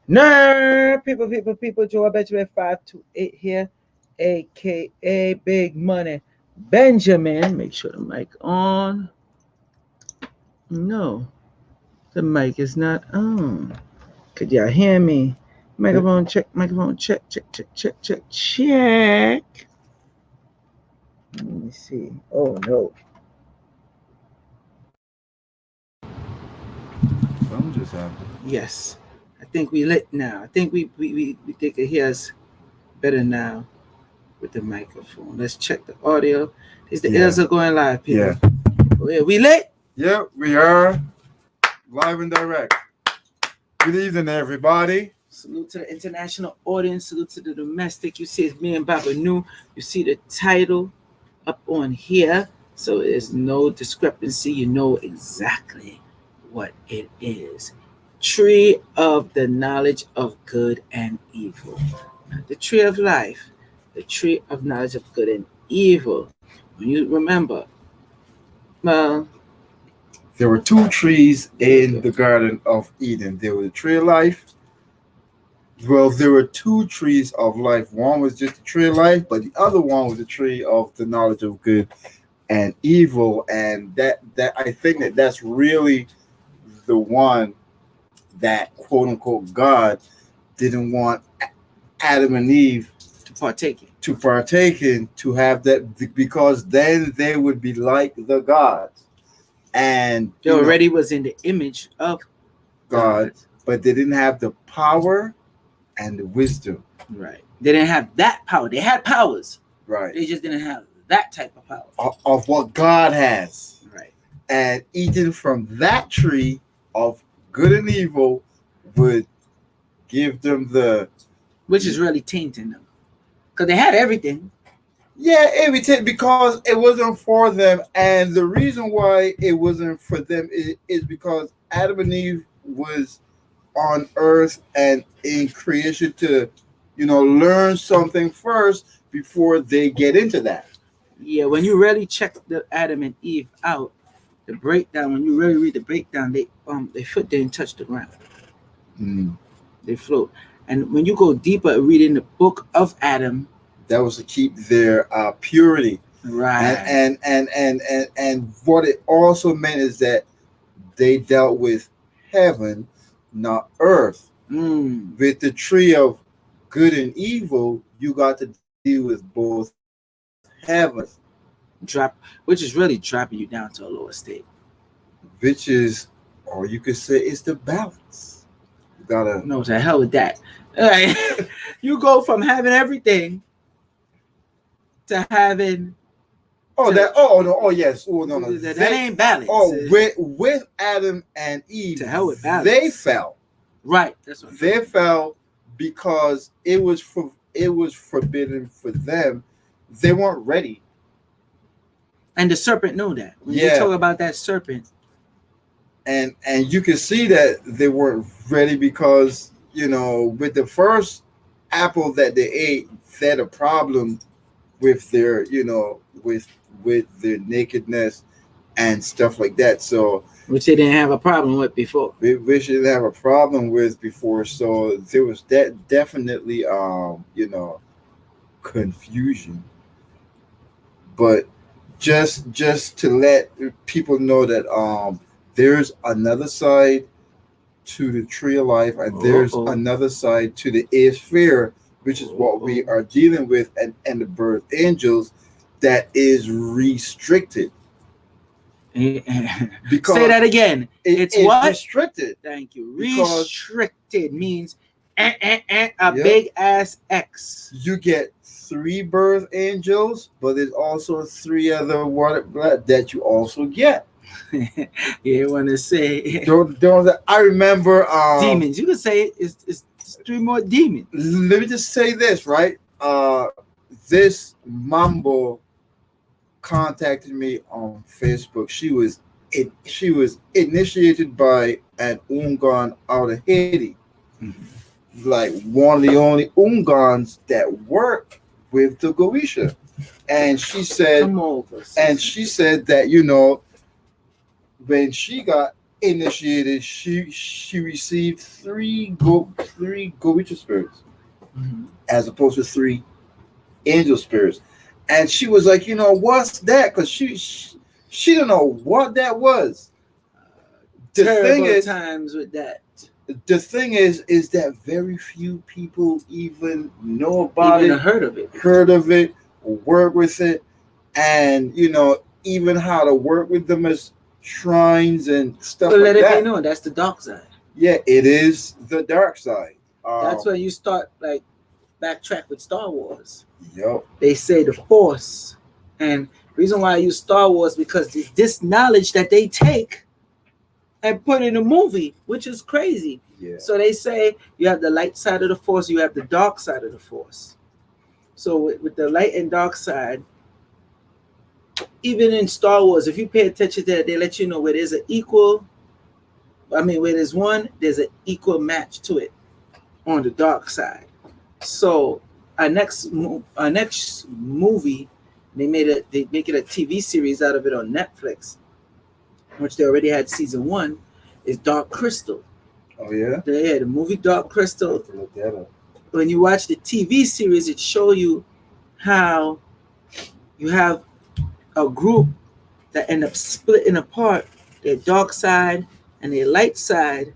Nah, people, Joe Benjamin 528 here, aka Big Money Benjamin. Make sure the mic on. No, the mic is not on. Could y'all hear me? Microphone check. Let me see. Oh no. Something just happened. Yes. I think we lit now. I think we they can hear us better now with the microphone. Let's check the audio. Is the Yeah. ears are going live, people? Yeah. Oh, yeah, we lit? Yep, we are live and direct. Good evening, everybody. Salute to the international audience. Salute to the domestic. You see it's me and Baba Nu. You see the title up on here. So there's no discrepancy. You know exactly what it is. Tree of the knowledge of good and evil. Not the tree of life. The tree of knowledge of good and evil. When you remember, well, There were two trees in the Garden of Eden. There was the tree of life. Well, there were two trees of life. One was just the tree of life, but the other one was the tree of the knowledge of good and evil. And that I think that's really the one that quote unquote God didn't want Adam and Eve to partake in. to have that, because then they would be like the gods, and They already was in the image of God, but they didn't have the power and the wisdom. Right. They didn't have that power. They had powers. Right. They just didn't have that type of power. Of what God has. Right. And eating from that tree of good and evil would give them the... Which is really tainting them. Because they had everything. Yeah, everything, because it wasn't for them. And the reason why it wasn't for them is because Adam and Eve was on earth and in creation to, learn something first before they get into that. Yeah, when you really check the Adam and Eve out, the breakdown, when you really read the breakdown, their foot didn't touch the ground. They float. And when you go deeper reading the book of Adam, that was to keep their purity. Right. And what it also meant is that they dealt with heaven, not earth. With the tree of good and evil, you got to deal with both heaven, which is really dropping you down to a lower state. Which is, or you could say, it's the balance. You gotta no, to hell with that. You go from having everything to having. Yes. Oh no. That ain't balance. With Adam and Eve, to hell with balance. They fell. Right. That's what they fell because it was forbidden for them. They weren't ready. And the serpent knew that. When you talk about that serpent. And you can see that they weren't ready because, with the first apple that they ate, they had a problem with their, with their nakedness and stuff like that. So which they didn't have a problem with before. Which they didn't have a problem with before. So there was that definitely confusion. But just to let people know that there's another side to the tree of life, and there's another side to the air sphere, which is what we are dealing with, and the birth angels, that is restricted. Because say that again. It's what? Restricted. Thank you. Restricted means a big ass X. You get 3 birth angels, but there's also 3 other water blood that you also get. You want to say? Don't. I remember demons. You can say it's 3 more demons. Let me just say this, right? This Mambo contacted me on Facebook. She was initiated by an Ungan out of Haiti, like one of the only Ungans that work with the Goisha. And she said, that when she got initiated, she received three Goichi spirits Mhm. as opposed to three angel spirits, and she was like, what's that? Because she didn't know what that was. The thing Terrible is, times with that. is that very few people even know about Even it, heard of it. heard of it, work with it, and even how to work with them as shrines and stuff But like let it be that. known that's the dark side. Yeah, it is the dark side. That's where you start like backtrack with Star Wars. Yep. They say the Force, and reason why I use Star Wars because this knowledge that they take and put in a movie, which is crazy. Yeah. So they say you have the light side of the Force, you have the dark side of the Force. So with the light and dark side, even in Star Wars, if you pay attention to that, they let you know where there's an equal. I mean, where there's one, there's an equal match to it on the dark side. So our next movie, they make it a TV series out of it on Netflix, which they already had season 1, is Dark Crystal. Oh yeah. They had the movie Dark Crystal. Look that up. When you watch the TV series, it show you how you have a group that end up splitting apart. Their dark side and their light side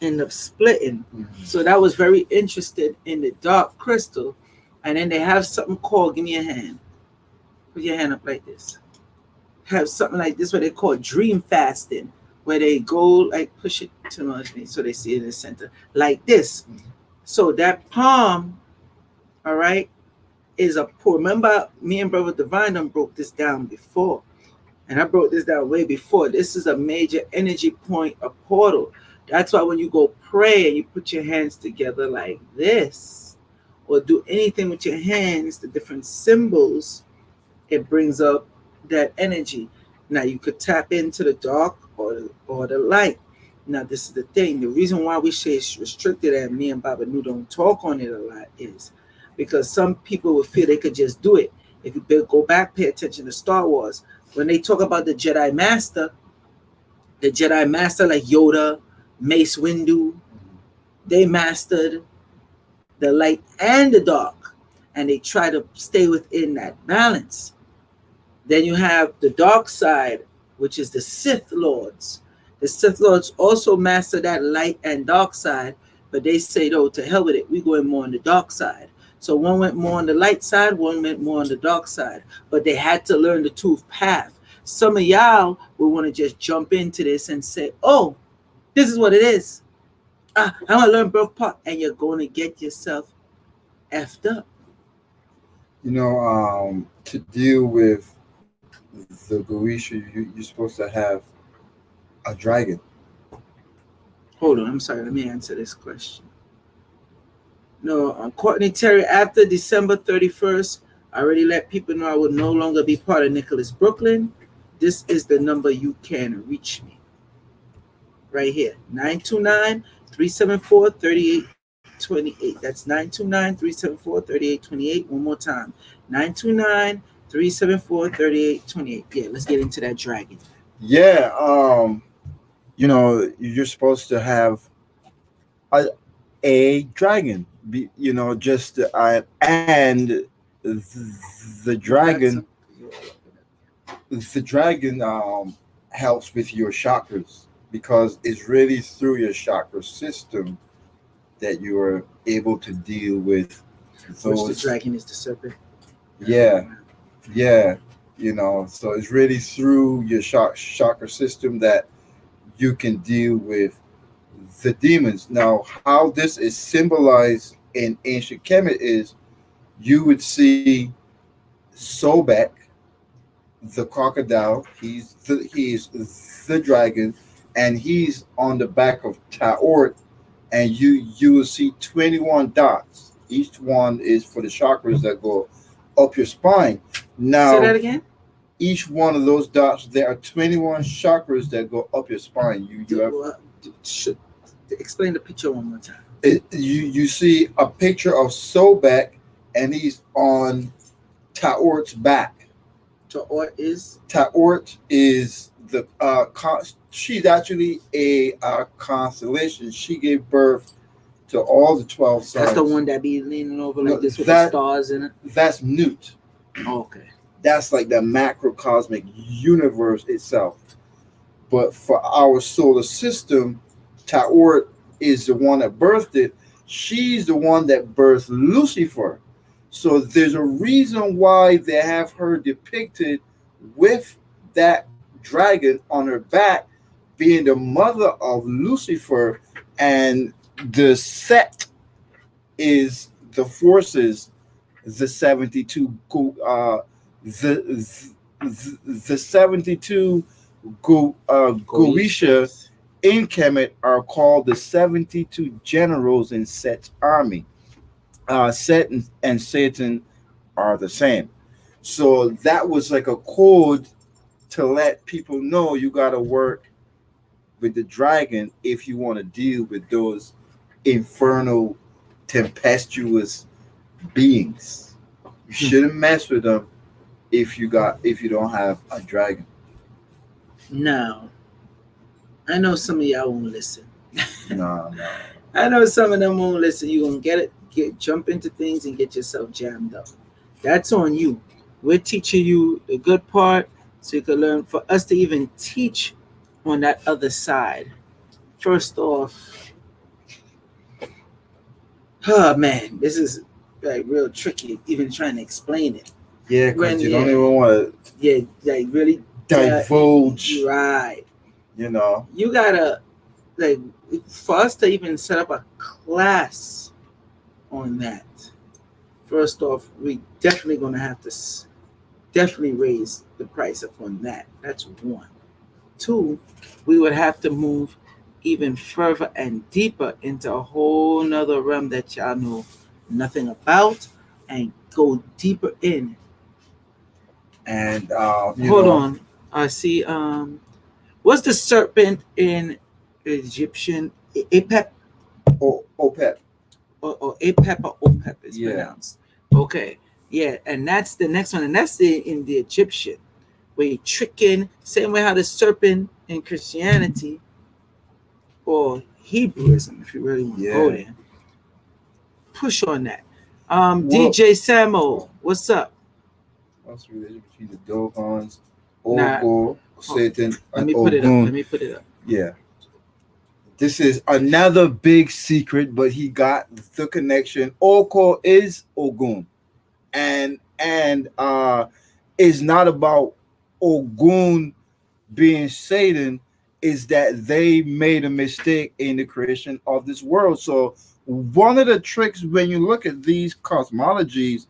end up splitting. Mm-hmm. So that was very interested in the Dark Crystal. And then they have something called, give me a hand. Put your hand up like this. Have something like this where they call dream fasting, where they go like push it to me so they see it in the center like this. Mm-hmm. So that palm, all right, is a pour. Remember, me and Brother Divine done broke this down before. And I broke this down way before. This is a major energy point, a portal. That's why when you go pray and you put your hands together like this, or do anything with your hands, the different symbols, it brings up that energy. Now you could tap into the dark or the light. Now this is the thing. The reason why we say it's restricted and me and Baba Nu don't talk on it a lot is because some people would feel they could just do it. If you go back, pay attention to Star Wars. When they talk about the Jedi Master like Yoda, Mace Windu, they mastered the light and the dark, and they try to stay within that balance. Then you have the dark side, which is the Sith Lords. The Sith Lords also master that light and dark side, but they say, "Oh, to hell with it, we going more on the dark side." So one went more on the light side, one went more on the dark side, but they had to learn the two path. Some of y'all will want to just jump into this and say, "Oh, this is what it is. I'm gonna learn both parts," and you're going to get yourself effed up. To deal with the Goisha, you're supposed to have a dragon. Hold on, I'm sorry. Let me answer this question. No, Courtney Terry, after December 31st, I already let people know I will no longer be part of Nicholas Brooklyn. This is the number you can reach me. Right here, 929-374-3828. That's 929-374-3828. One more time, 929-374-3828. Yeah, let's get into that dragon. Yeah. You're supposed to have a dragon. And the dragon. The dragon helps with your chakras because it's really through your chakra system that you are able to deal with Which those. the dragon is the serpent. Yeah. So it's really through your chakra system that you can deal with the demons. Now, how this is symbolized in ancient Kemet is you would see Sobek, the crocodile. He's the dragon, and he's on the back of Taort, and you will see 21 dots. Each one is for the chakras that go up your spine. Now, say that again. Each one of those dots, there are 21 chakras that go up your spine. Should explain the picture one more time. You see a picture of Sobek, and he's on Taort's back. Taort is Taort is the she's actually a constellation. She gave birth to all the 12 signs. That's the one that be leaning over like No, this with the that- stars in it. That's Newt. Okay. That's like the macrocosmic universe itself. But for our solar system, Taor is the one that birthed it. She's the one that birthed Lucifer. So there's a reason why they have her depicted with that dragon on her back, being the mother of Lucifer, and the Set is the forces, the 72 the 72 Goetia in Kemet are called the 72 generals in Set's army. Set and Satan are the same. So that was like a code to let people know you got to work with the dragon if you want to deal with those infernal, tempestuous beings. You shouldn't mess with them if you don't have a dragon. Now, I know some of y'all won't listen. No. I know some of them won't listen. You gonna jump into things and get yourself jammed up. That's on you. We're teaching you the good part so you can learn. For us to even teach on that other side, first off, oh man, this is like real tricky. Even trying to explain it. Yeah, because you don't even want to. Yeah, like really divulge. Right. You know. You gotta like for us to even set up a class on that. First off, we definitely gonna have to definitely raise the price upon that. That's one. Two, we would have to move even further and deeper into a whole nother realm that y'all know nothing about and go deeper in. And hold on. I see what's the serpent in Egyptian Apep? Opep. Or Apep or Opep is pronounced. Okay. Yeah, and that's the next one, and that's in the Egyptian, where you trick in, same way how the serpent in Christianity or Hebrewism, if you really want to go there. Push on that. DJ Samo, what's up? What's the relation between the Dogons, Ogor, Satan, and Let me put it up. Yeah. This is another big secret, but he got the connection. Oko is Ogun. And it's not about Ogun being Satan, is that they made a mistake in the creation of this world. So one of the tricks when you look at these cosmologies,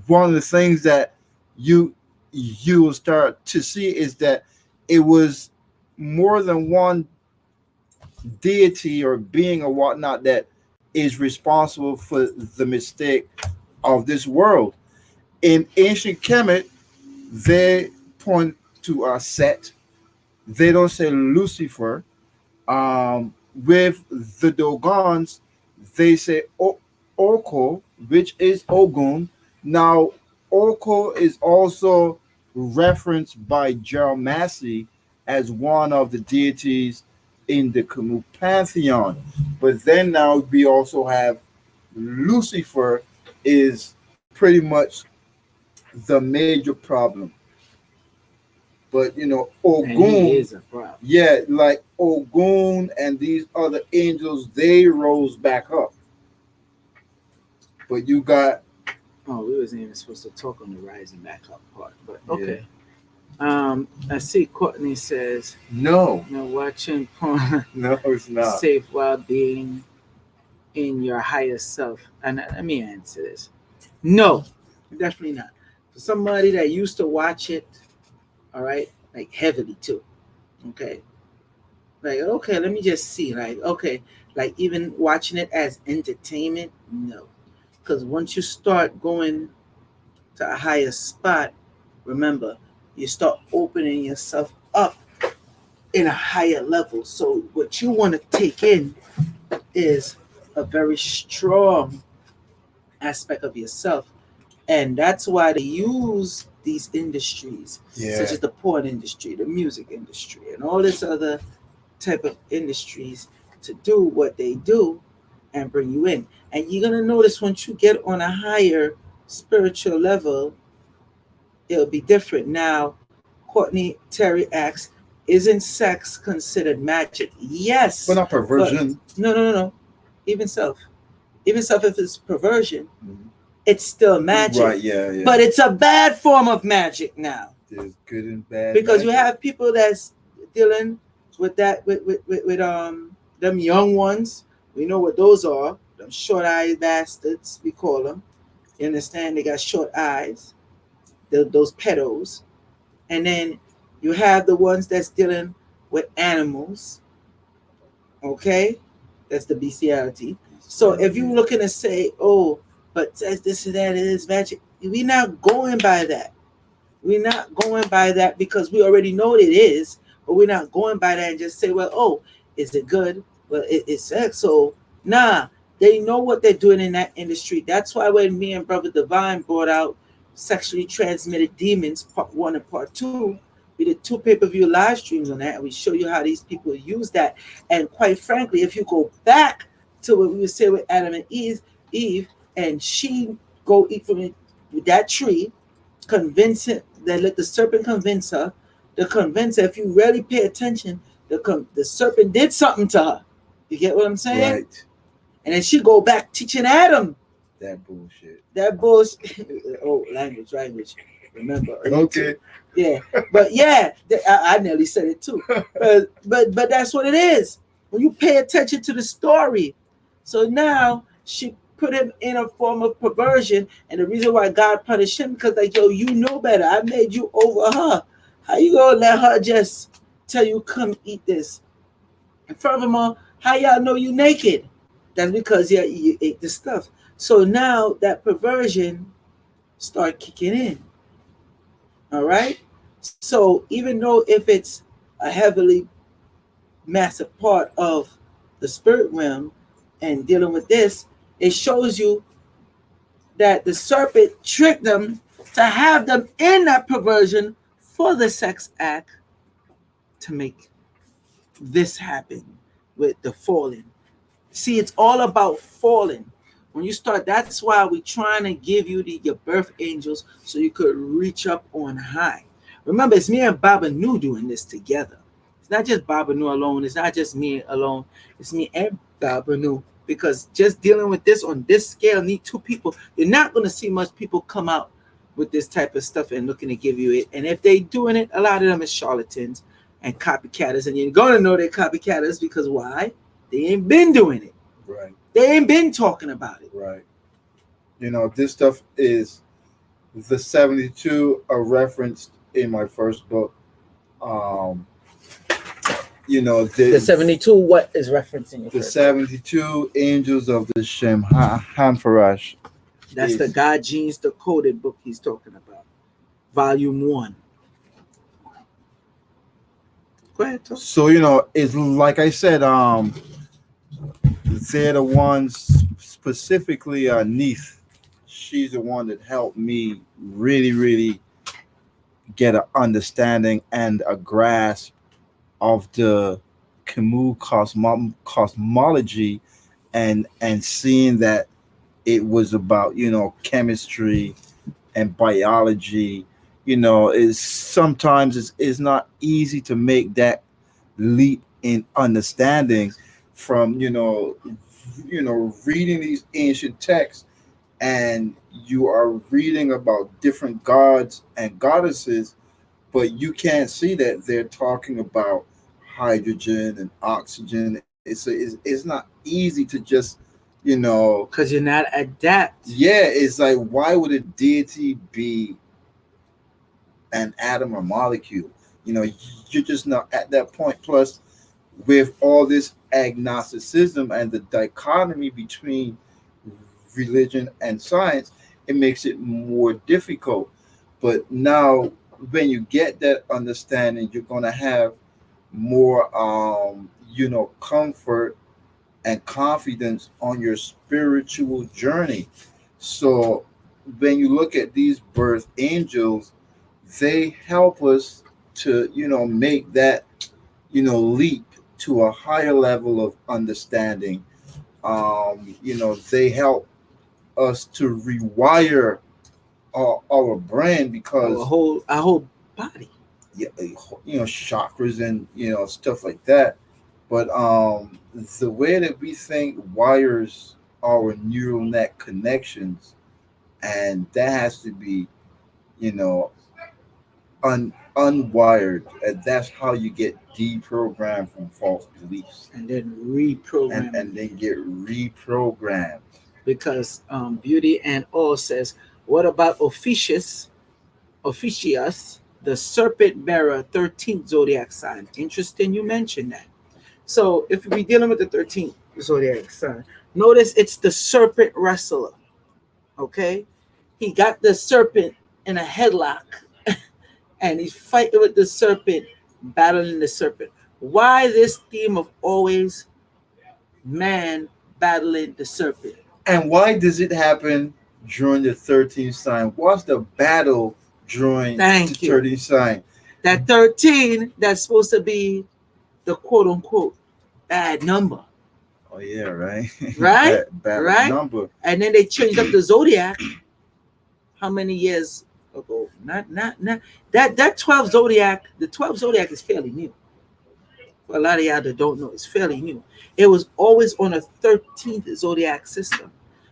one of the things that you will start to see is that it was more than one deity or being or whatnot that is responsible for the mistake of this world. In ancient Kemet, they point to a Set. They don't say Lucifer. With the Dogons, they say Oko, which is Ogun. Now, Oko is also referenced by Gerald Massey as one of the deities in the Khmu pantheon. But then now we also have Lucifer is pretty much the major problem. But Ogun is a problem. Yeah, like Ogun and these other angels, they rose back up. But you got we wasn't even supposed to talk on the rising back up part, but okay. Yeah. I see Courtney says no, watching porn. No, it's not safe while being in your higher self. And let me answer this. No, definitely not. For somebody that used to watch it, all right, like heavily too. Okay. Like, okay, let me just see. Like, okay, like even watching it as entertainment, no. Because once you start going to a higher spot, remember, you start opening yourself up in a higher level. So what you want to take in is a very strong aspect of yourself. And that's why they use these industries, such as the porn industry, the music industry, and all this other type of industries to do what they do and bring you in. And you're gonna notice once you get on a higher spiritual level, it'll be different. Now, Courtney Terry asks, isn't sex considered magic? But Yes, not perversion. no. Even self. Even self, if it's perversion, Mhm. it's still magic. Right, yeah. But it's a bad form of magic now. There's good and bad. Because you magic. have people that's dealing with that with them young ones. We know what those are. Them short-eyed bastards, we call them. You understand? They got short eyes. Those pedos. And then you have the ones that's dealing with animals. Okay? That's the bestiality. So if you're looking to say, oh, but this and that is magic, we're not going by that. We're not going by that because we already know it is, but we're not going by that and just say, well, oh, is it good? Well, it's sex. So, nah, they know what they're doing in that industry. That's why when me and Brother Divine brought out Sexually Transmitted Demons, Part 1 and Part 2, we did 2 pay-per-view live streams on that, and we show you how these people use that. And quite frankly, if you go back to what we would say with Adam and Eve, and she go eat from that tree, convince it, that let the serpent convince her. The convincer, if you really pay attention, the serpent did something to her. You get what I'm saying? Right. And then she go back teaching Adam That bullshit. that bullshit. Oh, language. Remember? Okay. Yeah, but yeah, I nearly said it too. But that's what it is. When you pay attention to the story. So now she put him in a form of perversion, and the reason why God punished him because like, yo, you know better. I made you over her. How you gonna let her just tell you come eat this? And furthermore, how y'all know you naked? That's because you ate the stuff. So now that perversion start kicking in. All right. So even though if it's a heavily massive part of the spirit realm and dealing with this, it shows you that the serpent tricked them to have them in that perversion for the sex act to make this happen with the falling. See, it's all about falling. When you start, that's why we're trying to give you your birth angels so you could reach up on high. Remember, it's me and Baba Nu doing this together. It's not just Baba Nu alone. It's not just me alone. It's me and Baba Nu. Because just dealing with this on this scale, need 2 people. You're not going to see much people come out with this type of stuff and looking to give you it. And if they doing it, a lot of them is charlatans and copycatters. And you're going to know they're copycatters because why? They ain't been doing it. Right. They ain't been talking about it. Right. You know, this stuff is the 72 are referenced in my first book. You know, The 72, what is referencing the 72 angels of the Shem Hanfarash. That's the God Genes Decoded book he's talking about. Volume 1. Go ahead, talk. So, you know, it's like I said, they're the ones specifically Neith. She's the one that helped me really get an understanding and a grasp of the Camus cosmology and seeing that it was about, you know, chemistry and biology. You know, is sometimes it's not easy to make that leap in understanding from, you know, reading these ancient texts, and you are reading about different gods and goddesses, but you can't see that they're talking about hydrogen and oxygen. It's not easy to just, you know, because you're not adapt. Yeah, it's like, why would a deity be an atom or molecule? You know, you're just not at that point. Plus, with all this agnosticism and the dichotomy between religion and science, it makes it more difficult. But now, when you get that understanding, you're going to have more, you know, comfort and confidence on your spiritual journey. So when you look at these birth angels, they help us to, you know, make that, you know, leap to a higher level of understanding. They help us to rewire our brain because our whole body. yeah, chakras and stuff like that. But the way that we think wires our neural net connections, and that has to be you know unwired, and that's how you get deprogrammed from false beliefs, And then reprogram and then get reprogrammed. because Beauty and All says, what about Officius, the serpent bearer, 13th zodiac sign? Interesting you mentioned that. So if we're dealing with the 13th zodiac sign, notice it's the serpent wrestler. Okay, he got the serpent in a headlock, and he's fighting with the serpent, battling the serpent. Why this theme of always man battling the serpent? And why does it happen during the 13th sign? What's the battle during Thank the you. 13th sign? That 13, that's supposed to be the quote unquote bad number. Oh yeah, right. Right? Battle Right? number. And then they changed up the zodiac. How many years ago? Not that 12 zodiac. The 12 zodiac is fairly new. For a lot of y'all that don't know, it's fairly new. It was always on a 13th zodiac system.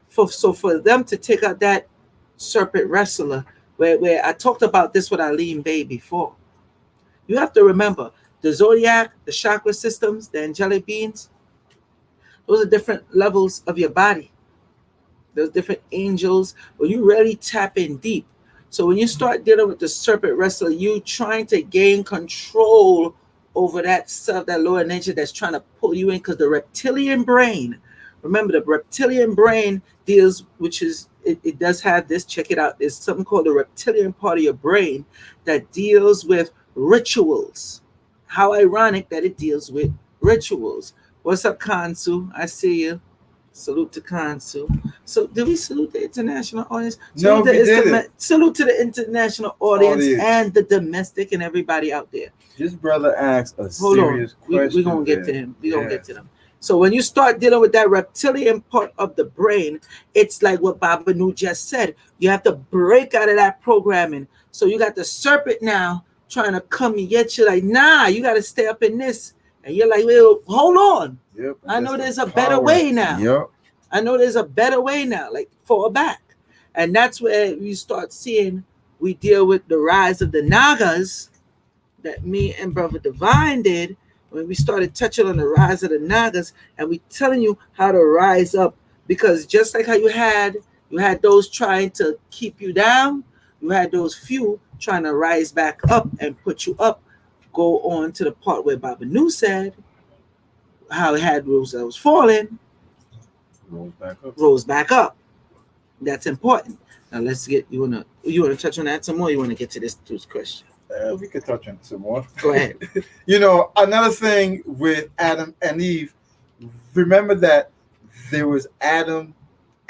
So for them to take out that serpent wrestler, where I talked about this with Eileen Bay before, you have to remember the zodiac, the chakra systems, the angelic beings. Those are different levels of your body. Those different angels. When you really tap in deep. So when you start dealing with the serpent wrestler, you trying to gain control over that self, that lower nature that's trying to pull you in, because the reptilian brain, remember the reptilian brain deals, it does have this, check it out, there's something called the reptilian part of your brain that deals with rituals. How ironic that it deals with rituals. What's up, Kansu? I see you. Salute to Kansu. So did we salute the international audience? No, we didn't. Salute to the international audience and the domestic and everybody out there. This brother asked a serious question. We're going to get to him. We're going to get to them. So when you start dealing with that reptilian part of the brain, it's like what Baba Nu just said. You have to break out of that programming. So you got the serpent now trying to come and get you like, nah, you got to stay up in this. And you're like, well, hold on. Yep, I know there's a better way now. Yep. I know there's a better way now, like fall back. And that's where you start seeing we deal with the rise of the Nagas that me and Brother Divine did when we started touching on the rise of the Nagas, and we telling you how to rise up, because just like how you had those trying to keep you down, you had those few trying to rise back up and put you up. Go on to the part where Baba Nu said how it had rules that was falling, rose back up. That's important. Now let's get you wanna touch on that some more. You want to get to this question? We could touch on it some more. Go ahead. Another thing with Adam and Eve. Remember that there was Adam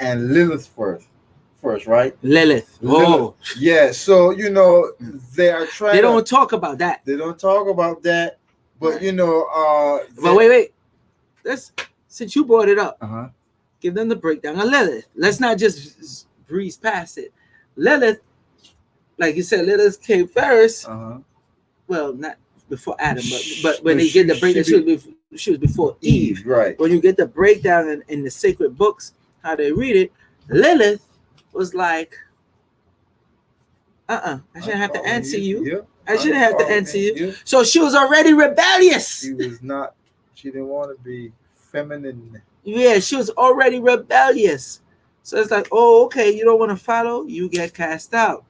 and Lilith first, right? Lilith. Oh, yeah. So they are trying. They don't talk about that. They don't talk about that. But But wait. Since you brought it up, give them the breakdown of Lilith. Let's not just breeze past it. Lilith, like you said, Lilith came first. Well, not before Adam, but when they get the breakdown, she was before Eve. Right. When you get the breakdown in the sacred books, how they read it, Lilith was like, I shouldn't have to answer you. Yeah. I shouldn't have to answer you. Yeah. So she was already rebellious. She was not. She didn't want to be feminine. Yeah, she was already rebellious. So it's like, oh, okay, you don't want to follow, you get cast out.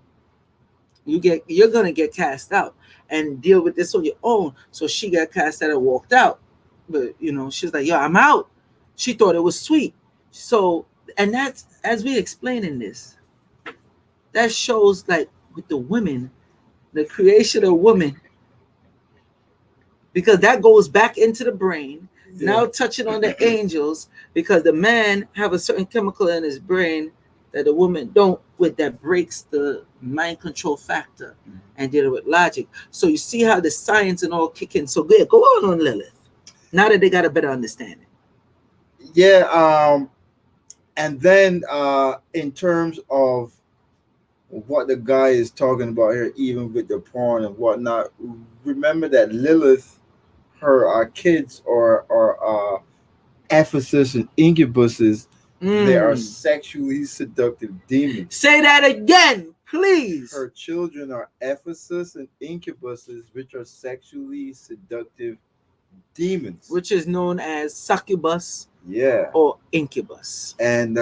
You're gonna get cast out and deal with this on your own. So she got cast out and walked out. But she's like, yo, I'm out. She thought it was sweet. So, and that's, as we explain in this, that shows like with the women, the creation of woman, because that goes back into the brain. Yeah. Now touching on the angels, because the man have a certain chemical in his brain that the woman don't, with that breaks the mind control factor and dealing with logic. So you see how the science and all kick in. So good, go on Lilith. Now that they got a better understanding. Yeah. And then in terms of what the guy is talking about here, even with the porn and whatnot, remember that Lilith, her kids are Ephesus and incubuses. They are sexually seductive demons. Say that again, please. Her children are Ephesus and incubuses, which are sexually seductive demons, which is known as succubus, yeah, or incubus. And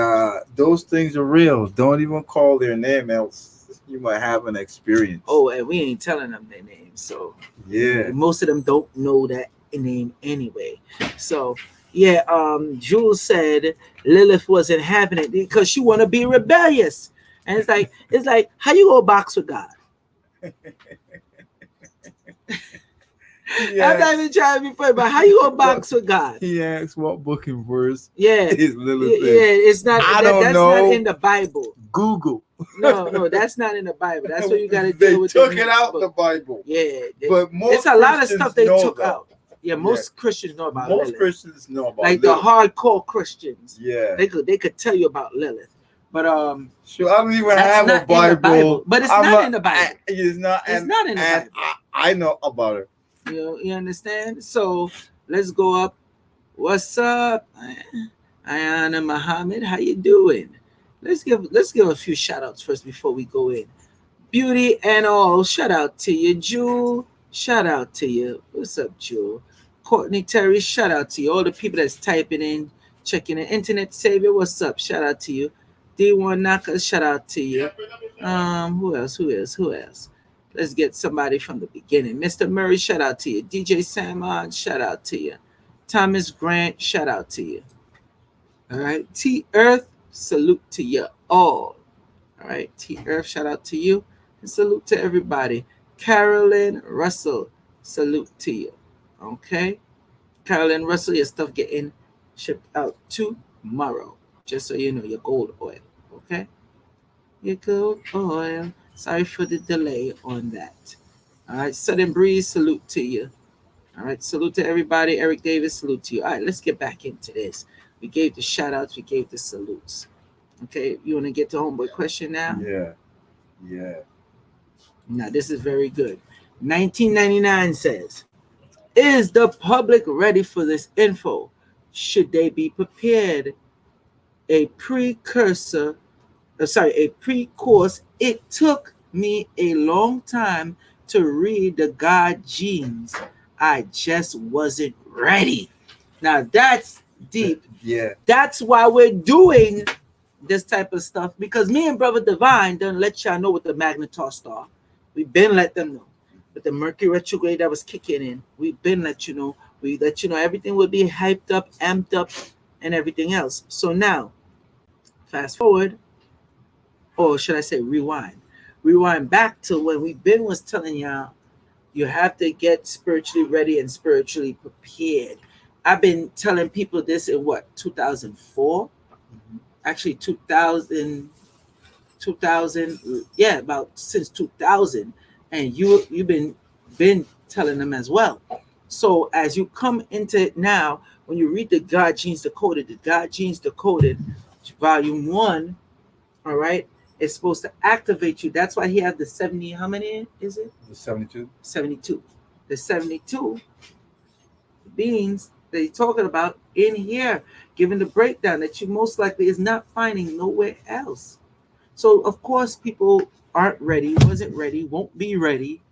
those things are real. Don't even call their name, else you might have an experience. Oh, and we ain't telling them their names, so yeah, most of them don't know that name anyway. So yeah, Jules said Lilith wasn't having it because she want to be rebellious, and it's like how you go box with God? I'm not even trying to be funny, but how you gonna box with God? He asked what book and verse. Yeah, is Lilith in? Yeah, it's not. I don't that's know. not in the Bible. Google. No, that's not in the Bible. That's what you got to deal with. They took it out the Bible. Yeah, but most it's a lot of stuff they took out. Yeah, most Christians know about Most Lilith. Christians know about like Lilith. The hardcore Christians. Yeah, they could tell you about Lilith. But sure, I don't even have a Bible. But it's not in the Bible. It's not. It's not in the Bible. I know about it. You understand? So let's go up. What's up, Ayana Muhammad? How you doing? Let's give a few shout outs first before we go in. Beauty and all, shout out to you. Jewel, shout out to you. What's up, Jewel? Courtney Terry, shout out to you. All the people that's typing in, checking the internet savior, what's up? Shout out to you. D1 Naka, shout out to you. Who else? Let's get somebody from the beginning. Mr. Murray, shout out to you. DJ Salmon, shout out to you. Thomas Grant, shout out to you. All right. T Earth, salute to you all. All right. T Earth, shout out to you. And salute to everybody. Carolyn Russell, salute to you. Okay. Carolyn Russell, your stuff getting shipped out tomorrow. Just so you know, your gold oil. Okay. Your gold oil. Sorry for the delay on that. All right. Southern Breeze, salute to you. All right. Salute to everybody. Eric Davis, salute to you. All right. Let's get back into this. We gave the shout outs. We gave the salutes. Okay. You want to get to homeboy question now? Yeah. Now, this is very good. 1999 says, is the public ready for this info? Should they be prepared? A pre-course. It took me a long time to read the God Genes. I just wasn't ready. Now that's deep. Yeah. That's why we're doing this type of stuff, because me and Brother Divine done let y'all know what the Magnetar star. We've been let them know. But the Mercury retrograde that was kicking in, we've been let you know. We let you know everything will be hyped up, amped up, and everything else. So now, fast forward, or should I say rewind? Rewind back to when we Ben was telling y'all, you have to get spiritually ready and spiritually prepared. I've been telling people this in 2004? Mm-hmm. Actually, 2000, yeah, about since 2000. And you've been telling them as well. So as you come into it now, when you read the God Genes Decoded, volume 1, all right, it's supposed to activate you. That's why he had the 70, how many is it? The 72. 72. The 72 beings that he's talking about in here, giving the breakdown that you most likely is not finding nowhere else. So, of course, people aren't ready, wasn't ready, won't be ready,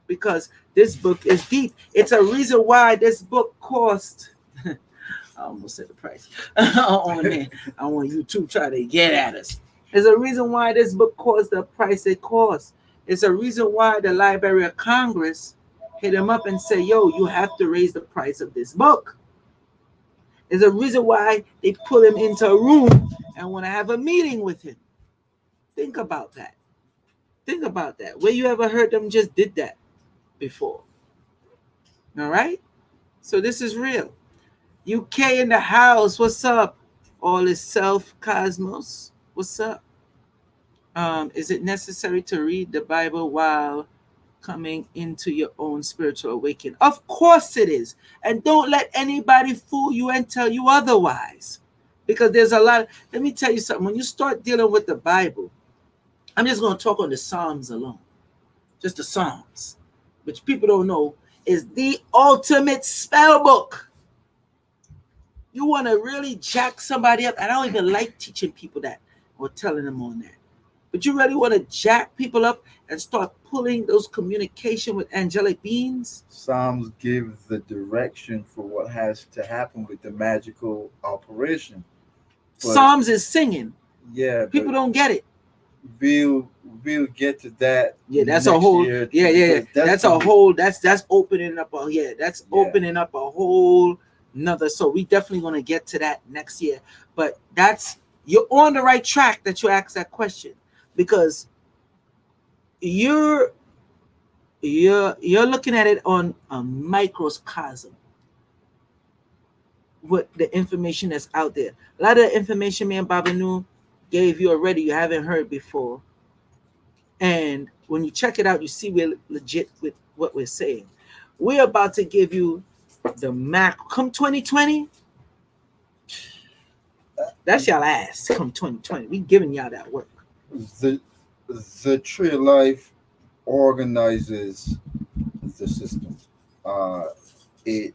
because this book is deep. It's a reason why this book cost, I almost said the price. On there. I want YouTube try to get at us. There's a reason why this book cost the price it costs. It's a reason why the Library of Congress hit him up and say, yo, you have to raise the price of this book. There's a reason why they pull him into a room and want to have a meeting with him. Think about that. Think about that. Where you ever heard them just did that before? All right? So this is real. UK in the house. What's up? All is self cosmos. What's up? Is it necessary to read the Bible while coming into your own spiritual awakening. Of course it is. And don't let anybody fool you and tell you otherwise. Because there's a lot. Let me tell you something. When you start dealing with the Bible, I'm just going to talk on the Psalms alone. Just the Psalms, which people don't know is the ultimate spell book. You want to really jack somebody up. And I don't even like teaching people that or telling them on that. But you really want to jack people up and start pulling those communication with angelic beings? Psalms give the direction for what has to happen with the magical operation. But Psalms is singing. yeah, People but don't get it. we'll get to that. Yeah, that's next a whole. year, Yeah. because That's a whole. That's opening up a. Yeah, that's Yeah. opening up a whole another. So we definitely going to get to that next year. But that's you're on the right track that you ask that question because you're looking at it on a microcosm. What the information that's out there. A lot of the information me and Babanu gave you already. You haven't heard before. And when you check it out, you see we're legit with what we're saying. We're about to give you the Mac. Come 2020, that's y'all ass. Come 2020, we giving y'all that work. the Tree of Life organizes the system. It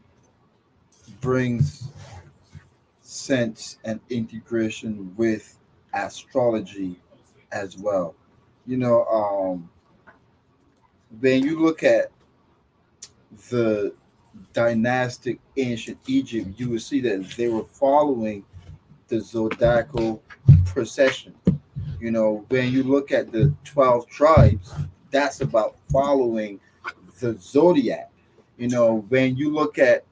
brings sense and integration with astrology as well. You know, when you look at the dynastic ancient Egypt, you will see that they were following the zodiacal procession. You know, when you look at the 12 tribes, that's about following the zodiac. You know, when you look at,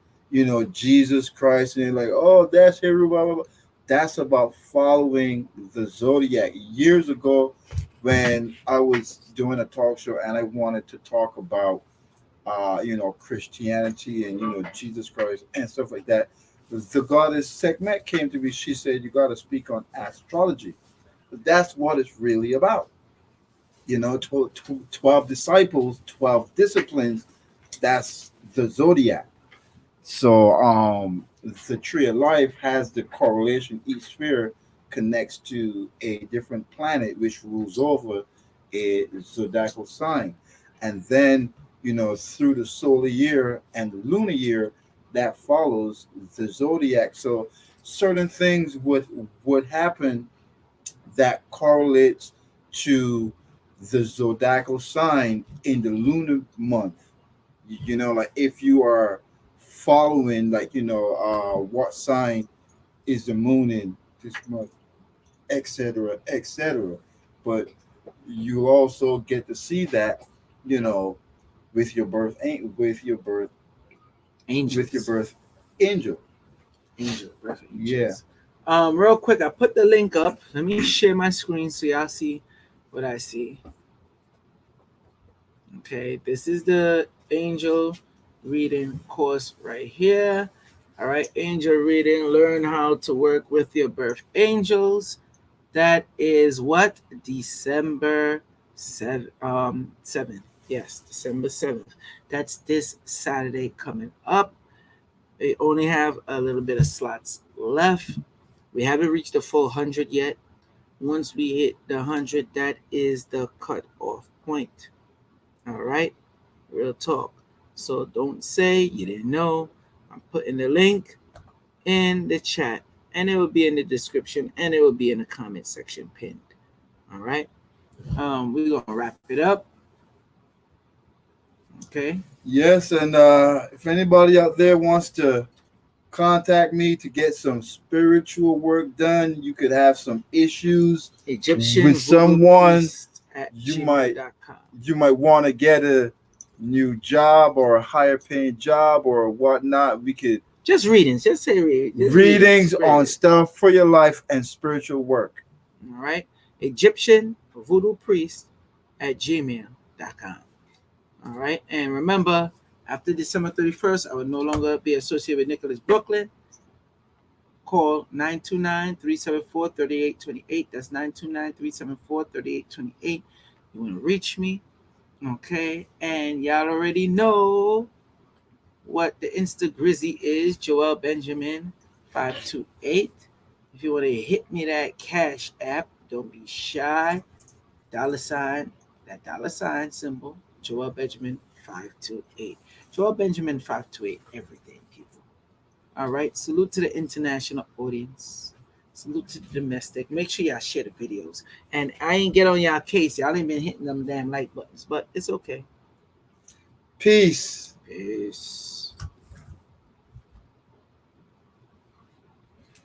Jesus Christ and they're like, oh, that's Hebrew, blah, blah, blah. That's about following the zodiac. Years ago, when I was doing a talk show and I wanted to talk about, Christianity and, Jesus Christ and stuff like that, the goddess Sekhmet came to me. She said, you got to speak on astrology. That's what it's really about. 12 disciples, 12 disciplines. That's the zodiac. So the tree of life has the correlation. Each sphere connects to a different planet which rules over a zodiacal sign. And then, through the solar year and the lunar year, that follows the zodiac. So certain things would happen that correlates to the zodiacal sign in the lunar month. Like if you are following, like, what sign is the moon in this month, etc., etc. But you also get to see that, you know, with your birth, Angels. with your birth angel. Birth Yeah. angels. Real quick, I put the link up. Let me share my screen so y'all see what I see. Okay, this is the angel reading course right here. All right, angel reading, learn how to work with your birth angels. That is what? December 7th. Yes, December 7th. That's this Saturday coming up. They only have a little bit of slots left. We haven't reached the full 100 yet. Once we hit the 100, that is the cut-off point. All right, real talk. So don't say you didn't know. I'm putting the link in the chat, and it will be in the description, and it will be in the comment section pinned. All right. We're gonna wrap it up. Okay. Yes, and if anybody out there wants to contact me to get some spiritual work done, you could have some issues Egyptian with someone. at You might gmail.com. you might want to get a new job or a higher paying job or whatnot. We could Just readings. Just say readings Spread on it. stuff for your life and spiritual work. All right. Egyptian voodoo priest at gmail.com. All right. And remember, after December 31st, I will no longer be associated with Nicholas Brooklyn. Call 929-374-3828. That's 929-374-3828. You want to reach me, Okay, and y'all already know what the Insta Grizzy is. Joel Benjamin 528. If you want to hit me that cash app, don't be shy. $, that $ symbol. Joel Benjamin 528. Joel Benjamin 528 everything, people. All right. Salute to the international audience. Salute to the domestic. Make sure y'all share the videos. And I ain't get on y'all case. Y'all ain't been hitting them damn like buttons, but it's okay. Peace. Peace.